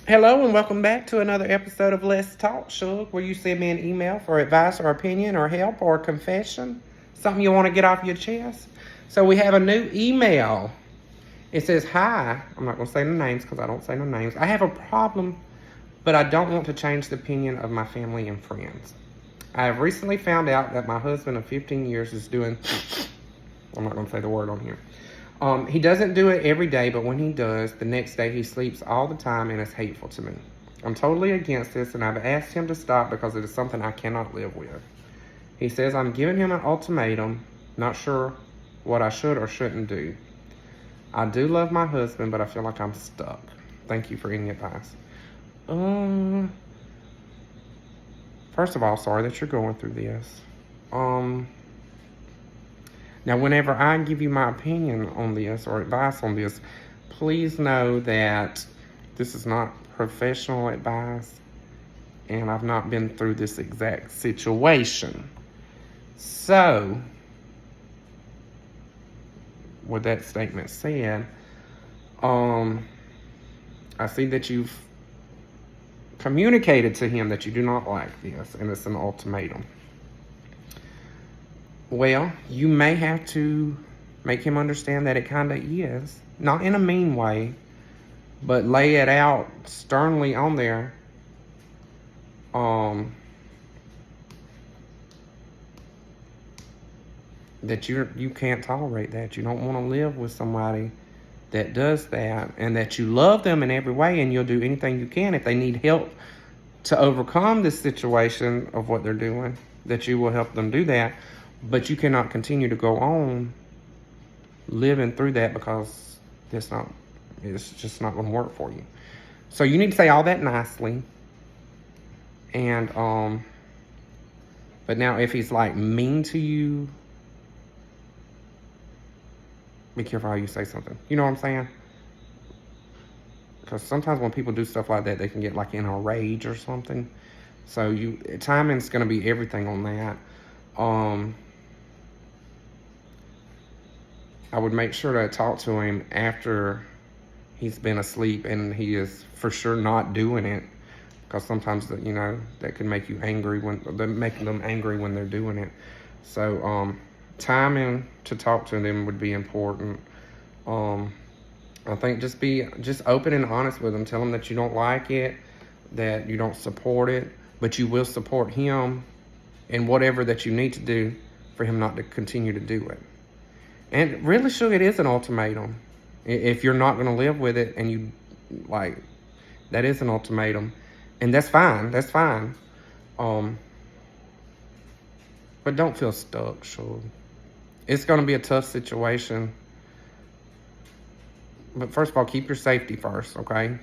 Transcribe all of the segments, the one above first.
Hello and welcome back to another episode of Let's Talk, Shug, where you send me an email for advice or opinion or help or confession, something you want to get off your chest. So we have a new email. It says, "Hi, I'm not going to say no names because I don't say no names. I have a problem, but I don't want to change the opinion of my family and friends. I have recently found out that my husband of 15 years is doing, I'm not going to say the word on here. He doesn't do it every day, but when he does, the next day he sleeps all the time and it's hateful to me. I'm totally against this and I've asked him to stop because it is something I cannot live with. He says I'm giving him an ultimatum, not sure what I should or shouldn't do. I do love my husband, but I feel like I'm stuck. Thank you for any advice." First of all, sorry that you're going through this. Now, whenever I give you my opinion on this or advice on this, please know that this is not professional advice and I've not been through this exact situation. So, with that statement said, I see that you've communicated to him that you do not like this and it's an ultimatum. Well, you may have to make him understand that it kind of is. Not in a mean way, but lay it out sternly on there. That you can't tolerate that. You don't want to live with somebody that does that, and that you love them in every way and you'll do anything you can if they need help to overcome this situation of what they're doing, that you will help them do that. But you cannot continue to go on living through that because it's just not going to work for you. So you need to say all that nicely. And, but now if he's like mean to you, be careful how you say something. You know what I'm saying? Because sometimes when people do stuff like that, they can get like in a rage or something. So timing's going to be everything on that. I would make sure to talk to him after he's been asleep and he is for sure not doing it, because sometimes that can make you angry making them angry when they're doing it. So timing to talk to them would be important. I think just open and honest with them. Tell them that you don't like it, that you don't support it, but you will support him in whatever that you need to do for him not to continue to do it. And really, sure, it is an ultimatum. If you're not going to live with it and that is an ultimatum. And that's fine. That's fine. But don't feel stuck, sure. It's going to be a tough situation. But first of all, keep your safety first, okay?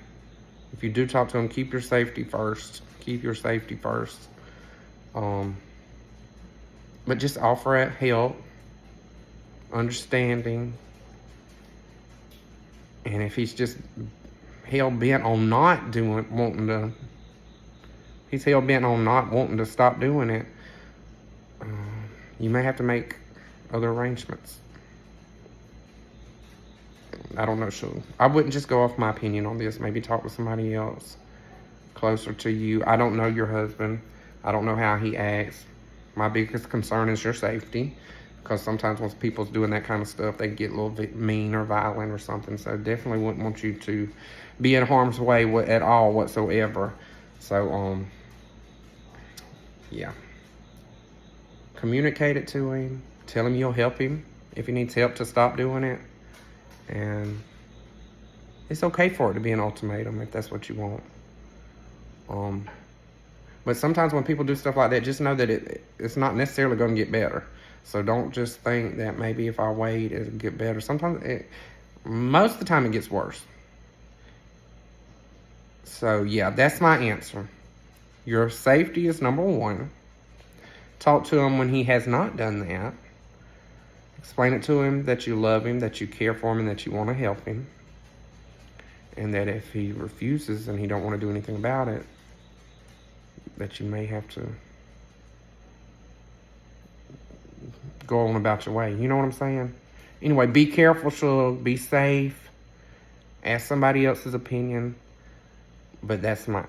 If you do talk to him, keep your safety first. Keep your safety first. But just offer it help, understanding, and if he's just hell-bent on not wanting to stop doing it, you may have to make other arrangements. I don't know, sure. I wouldn't just go off my opinion on this. Maybe talk to somebody else closer to you. I don't know your husband. I don't know how he acts. My biggest concern is your safety, because sometimes when people's doing that kind of stuff, they get a little bit mean or violent or something. So definitely wouldn't want you to be in harm's way at all whatsoever. So, yeah. Communicate it to him. Tell him you'll help him if he needs help to stop doing it. And it's okay for it to be an ultimatum if that's what you want. But sometimes when people do stuff like that, just know that it's not necessarily going to get better. So don't just think that maybe if I wait, it'll get better. Most of the time it gets worse. So yeah, that's my answer. Your safety is number one. Talk to him when he has not done that. Explain it to him that you love him, that you care for him, and that you want to help him. And that if he refuses and he don't want to do anything about it, that you may have to go on about your way. You know what I'm saying? Anyway, be careful, Shug. Be safe. Ask somebody else's opinion. But that's mine.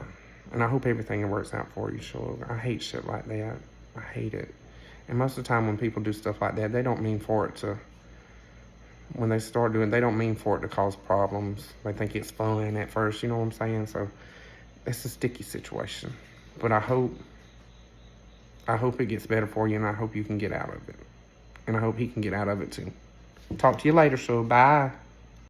And I hope everything works out for you, Suge. I hate shit like that. I hate it. And most of the time when people do stuff like that, they don't mean for it to, when they start doing, they don't mean for it to cause problems. They think it's fun at first, you know what I'm saying? So it's a sticky situation. But I hope it gets better for you, and I hope you can get out of it. And I hope he can get out of it too. Talk to you later, so bye.